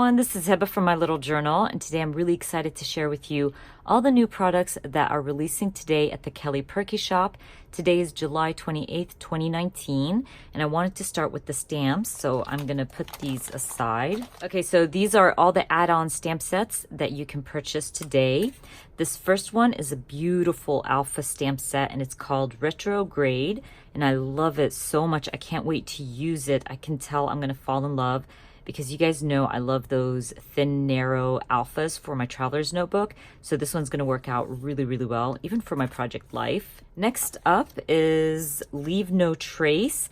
everyone, this is Heba from My Little Journal, and today I'm really excited to share with you all the new products that are releasing today at the Kelly Purkey shop. Today is July 28th, 2019, and I wanted to start with the stamps, so I'm going to put these aside. Okay, so these are all the add-on stamp sets that you can purchase today. This first one is a beautiful alpha stamp set, and it's called Retrograde, and I love it so much. I can't wait to use it. I can tell I'm going to fall in love, because you guys know I love those thin, narrow alphas for my traveler's notebook. So this one's gonna work out really, really well, even for my project life. Next up is Leave No Trace.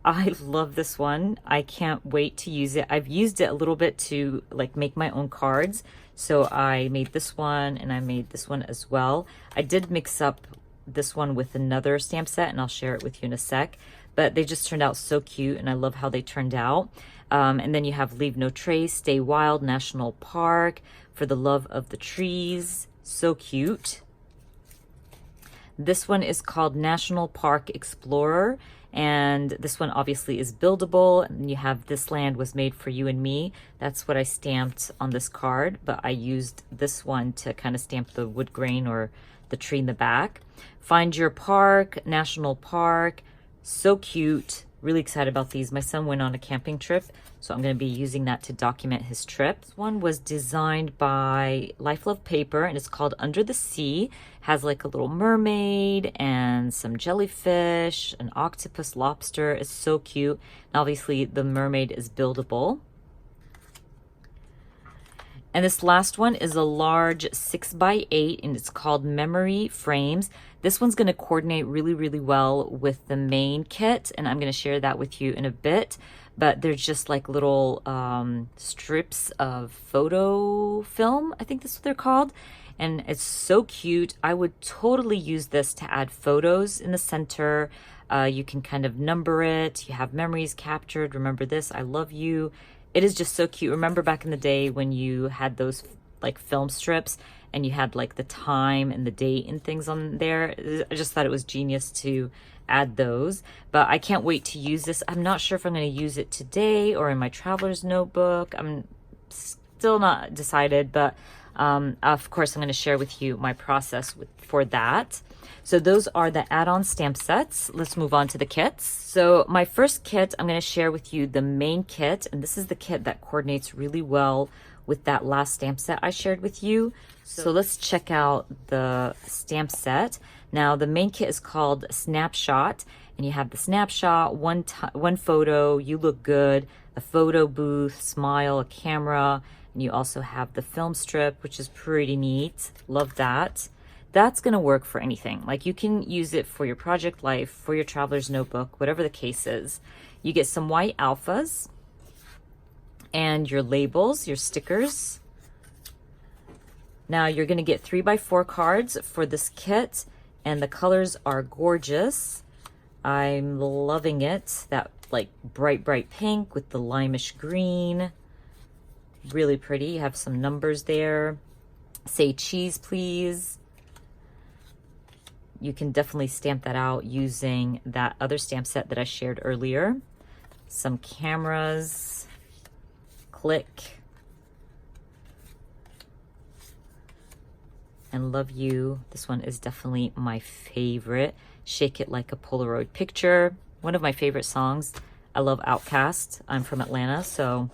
I love this one. I can't wait to use it. I've used it a little bit to like make my own cards. So I made this one and I made this one as well. I did mix up this one with another stamp set and I'll share it with you in a sec. But they just turned out so cute and I love how they turned out. And then you have Leave No Trace, Stay Wild National Park, For the Love of the Trees. So cute. This one is called National Park Explorer. And this one obviously is buildable. And you have This Land Was Made for You and Me. That's what I stamped on this card. But I used this one to kind of stamp the wood grain or the tree in the back. Find Your Park, National Park. So cute. Really excited about these. My son went on a camping trip, so I'm going to be using that to document his trip. This one was designed by Life Love Paper, and it's called Under the Sea. Has like a little mermaid and some jellyfish, an octopus, lobster. It's so cute. And obviously, the mermaid is buildable. And this last one is a large 6x8, and it's called Memory Frames. This one's going to coordinate really, really well with the main kit, and I'm going to share that with you in a bit. But they're just like little strips of photo film, I think that's what they're called. And it's so cute. I would totally use this to add photos in the center. You can kind of number it. You have memories captured. Remember this, I love you. It is just so cute. Remember back in the day when you had those like film strips and you had like the time and the date and things on there? I just thought it was genius to add those. But I can't wait to use this. I'm not sure if I'm going to use it today or in my traveler's notebook. I'm still not decided, but of course I'm going to share with you my process for that. So those are the add-on stamp sets. Let's move on to the kits. So my first kit, I'm going to share with you the main kit, and this is the kit that coordinates really well with that last stamp set I shared with you. So let's check out the stamp set. Now the main kit is called Snapshot, and you have the snapshot, one photo, you look good, a photo booth, smile, a camera, and you also have the film strip, which is pretty neat. Love that. That's going to work for anything. Like you can use it for your project life, for your traveler's notebook, whatever the case is. You get some white alphas and your labels, your stickers. Now you're going to get 3x4 cards for this kit, and the colors are gorgeous. I'm loving it. That like bright, bright pink with the limeish green. Really pretty. You have some numbers there. Say cheese, please. You can definitely stamp that out using that other stamp set that I shared earlier. Some cameras, click, and love you. This one is definitely my favorite. Shake It Like a Polaroid Picture. One of my favorite songs. I love Outkast. I'm from Atlanta, so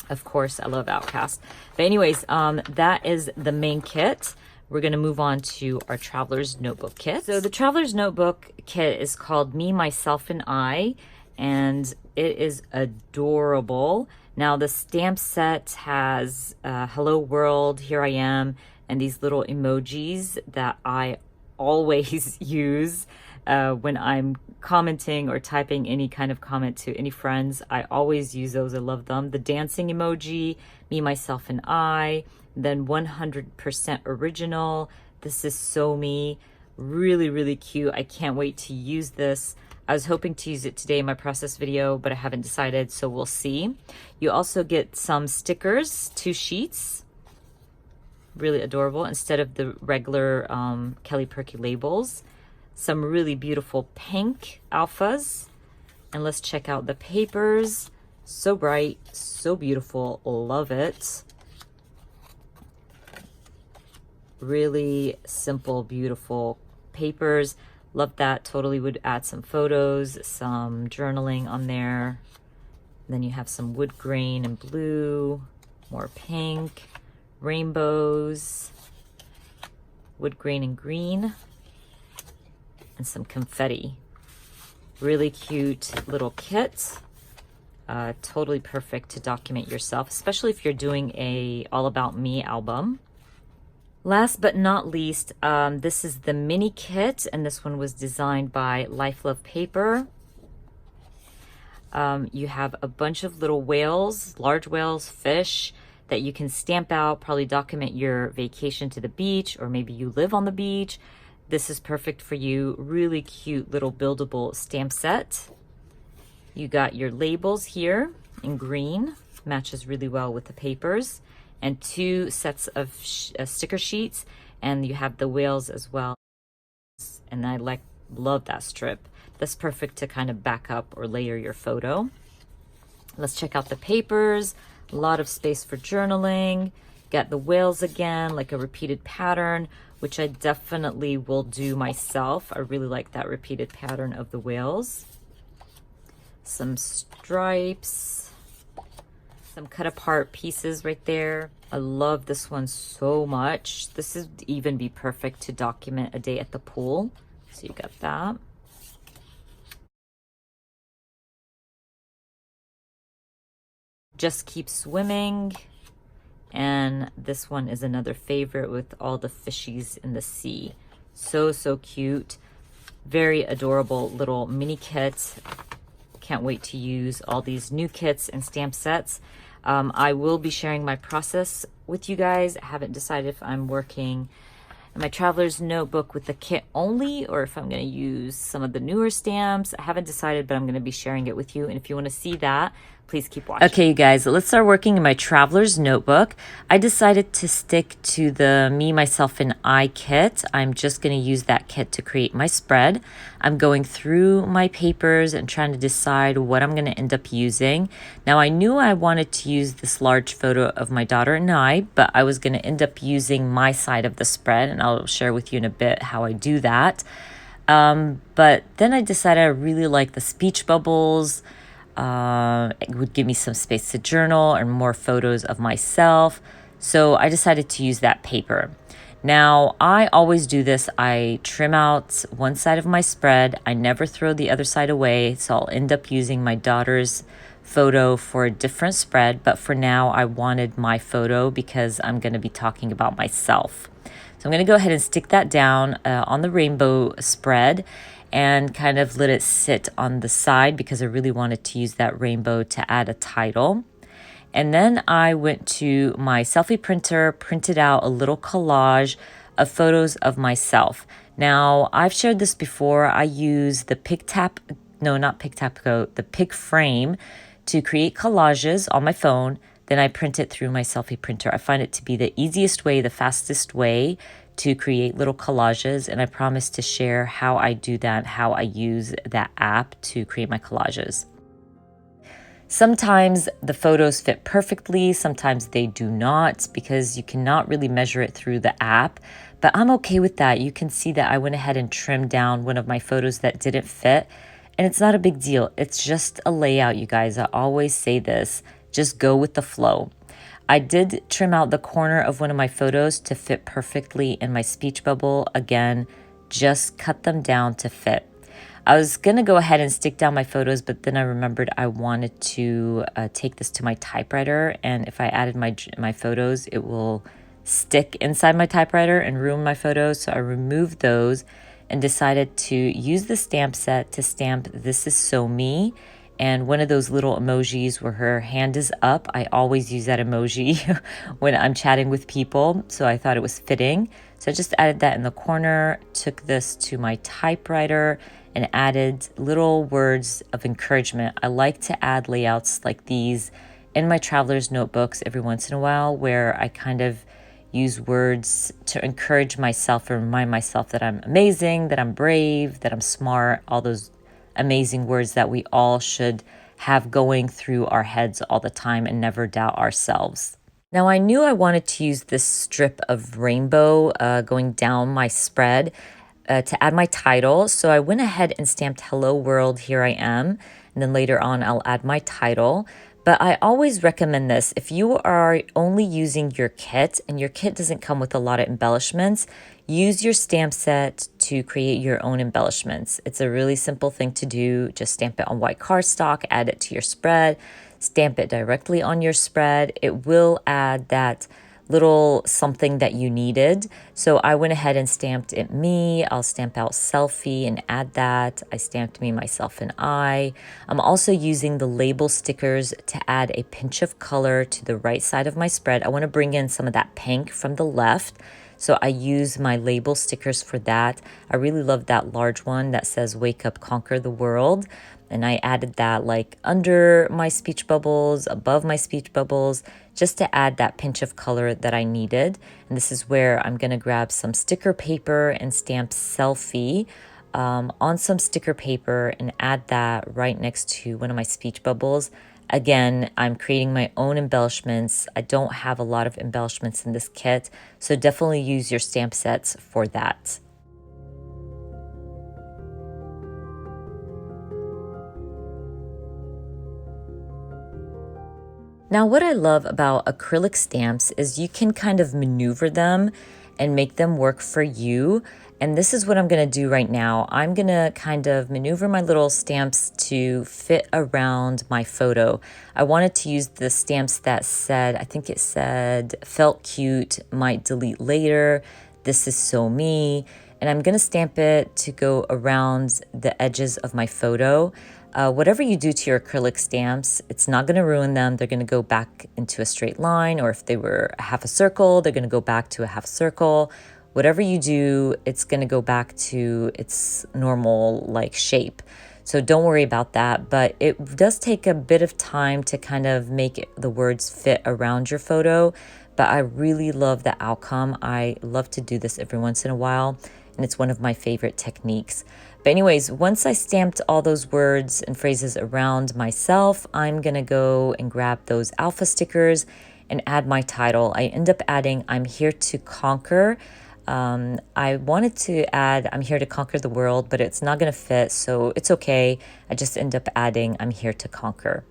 of course I love Outkast. But anyways, that is the main kit. We're going to move on to our Traveler's Notebook kit. So the Traveler's Notebook kit is called Me, Myself, and I, and it is adorable. Now the stamp set has Hello World, Here I Am, and these little emojis that I always use when I'm commenting or typing any kind of comment to any friends. I always use those. I love them. The dancing emoji, Me, Myself, and I. Then 100% original. This is so me. Really, really cute. I can't wait to use this. I was hoping to use it today in my process video, but I haven't decided, so we'll see. You also get some stickers, 2 sheets. Really adorable, instead of the regular Kelly Purkey labels. Some really beautiful pink alphas. And let's check out the papers. So bright, so beautiful, love it. Really simple, beautiful papers. Love that. Totally would add some photos, some journaling on there. Then you have some wood grain and blue, more pink, rainbows, wood grain and green, and some confetti. Really cute little kit. Totally perfect to document yourself, especially if you're doing a All About Me album. Last but not least, this is the mini kit, and this one was designed by Life Love Paper. You have a bunch of little whales, large whales, fish that you can stamp out, probably document your vacation to the beach, or maybe you live on the beach. This is perfect for you. Really cute little buildable stamp set. You got your labels here in green, matches really well with the papers, and 2 sets of sticker sheets, and you have the whales as well. And I love that strip. That's perfect to kind of back up or layer your photo. Let's check out the papers. A lot of space for journaling. Got the whales again, like a repeated pattern, which I definitely will do myself. I really like that repeated pattern of the whales. Some stripes, some cut apart pieces right there. I love this one so much. This would even be perfect to document a day at the pool. So you got that. Just Keep Swimming. And this one is another favorite with all the fishies in the sea. So, so cute. Very adorable little mini kit. Can't wait to use all these new kits and stamp sets. I will be sharing my process with you guys. I haven't decided if I'm working in my traveler's notebook with the kit only, or if I'm going to use some of the newer stamps. I haven't decided, but I'm going to be sharing it with you. And if you want to see that, please keep watching. Okay, you guys, let's start working in my traveler's notebook. I decided to stick to the Me, Myself, and I kit. I'm just going to use that kit to create my spread. I'm going through my papers and trying to decide what I'm going to end up using. Now, I knew I wanted to use this large photo of my daughter and I, but I was going to end up using my side of the spread, and I'll share with you in a bit how I do that. But then I decided I really like the speech bubbles. It would give me some space to journal and more photos of myself. So I decided to use that paper. Now, I always do this. I trim out one side of my spread. I never throw the other side away. So I'll end up using my daughter's photo for a different spread. But for now, I wanted my photo because I'm going to be talking about myself. So I'm going to go ahead and stick that down on the rainbow spread and kind of let it sit on the side because I really wanted to use that rainbow to add a title. And then I went to my Selphy printer, printed out a little collage of photos of myself. Now, I've shared this before. I use the the Pic Frame to create collages on my phone. Then I print it through my Selphy printer. I find it to be the easiest way, the fastest way to create little collages, and I promise to share how I do that, how I use that app to create my collages. Sometimes the photos fit perfectly, sometimes they do not, because you cannot really measure it through the app, but I'm okay with that. You can see that I went ahead and trimmed down one of my photos that didn't fit, and it's not a big deal. It's just a layout, you guys. I always say this, just go with the flow. I did trim out the corner of one of my photos to fit perfectly in my speech bubble. Again, just cut them down to fit. I was going to go ahead and stick down my photos, but then I remembered I wanted to take this to my typewriter, and if I added my photos, it will stick inside my typewriter and ruin my photos. So I removed those and decided to use the stamp set to stamp "This is so me." And one of those little emojis where her hand is up, I always use that emoji when I'm chatting with people. So I thought it was fitting. So I just added that in the corner, took this to my typewriter and added little words of encouragement. I like to add layouts like these in my traveler's notebooks every once in a while, where I kind of use words to encourage myself or remind myself that I'm amazing, that I'm brave, that I'm smart, all those amazing words that we all should have going through our heads all the time and never doubt ourselves. Now, I knew I wanted to use this strip of rainbow going down my spread to add my title. So I went ahead and stamped Hello World, Here I Am. And then later on, I'll add my title. But I always recommend this. If you are only using your kit and your kit doesn't come with a lot of embellishments, use your stamp set to create your own embellishments. It's a really simple thing to do. Just stamp it on white cardstock, add it to your spread, stamp it directly on your spread. It will add that little something that you needed. So I went ahead and stamped it me. I'll stamp out selfie and add that. I stamped me, myself, and I. I'm also using the label stickers to add a pinch of color to the right side of my spread. I want to bring in some of that pink from the left. So I use my label stickers for that. I really love that large one that says Wake Up, Conquer the World. And I added that like under my speech bubbles, above my speech bubbles, just to add that pinch of color that I needed. And this is where I'm gonna grab some sticker paper and stamp selfie on some sticker paper and add that right next to one of my speech bubbles. Again, I'm creating my own embellishments. I don't have a lot of embellishments in this kit, so definitely use your stamp sets for that. Now, what I love about acrylic stamps is you can kind of maneuver them and make them work for you. And this is what I'm going to do right now. I'm going to kind of maneuver my little stamps to fit around my photo. I wanted to use the stamps that said, I think it said, felt cute, might delete later, this is so me. And I'm going to stamp it to go around the edges of my photo. Whatever you do to your acrylic stamps, it's not going to ruin them. They're going to go back into a straight line, or if they were a half a circle, they're going to go back to a half circle. Whatever you do, it's going to go back to its normal like shape. So don't worry about that, but it does take a bit of time to kind of make the words fit around your photo, but I really love the outcome. I love to do this every once in a while, and it's one of my favorite techniques. But anyways, once I stamped all those words and phrases around myself, I'm gonna go and grab those alpha stickers and add my title. I end up adding I'm here to conquer. I wanted to add I'm here to conquer the world, but it's not gonna fit, so it's okay. I just end up adding I'm here to conquer.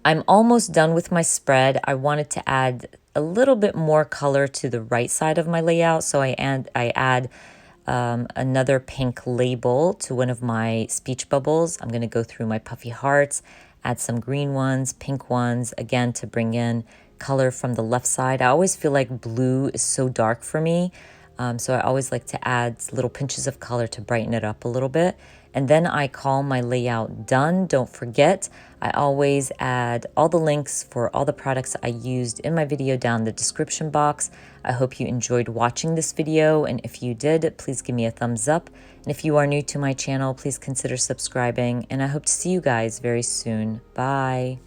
I'm almost done with my spread. I wanted to add a little bit more color to the right side of my layout, so I add another pink label to one of my speech bubbles. I'm going to go through my puffy hearts, add some green ones, pink ones, again to bring in color from the left side. I always feel like blue is so dark for me, so I always like to add little pinches of color to brighten it up a little bit. And then I call my layout done. Don't forget, I always add all the links for all the products I used in my video down in the description box. I hope you enjoyed watching this video, and if you did, please give me a thumbs up. And if you are new to my channel, please consider subscribing, and I hope to see you guys very soon. Bye.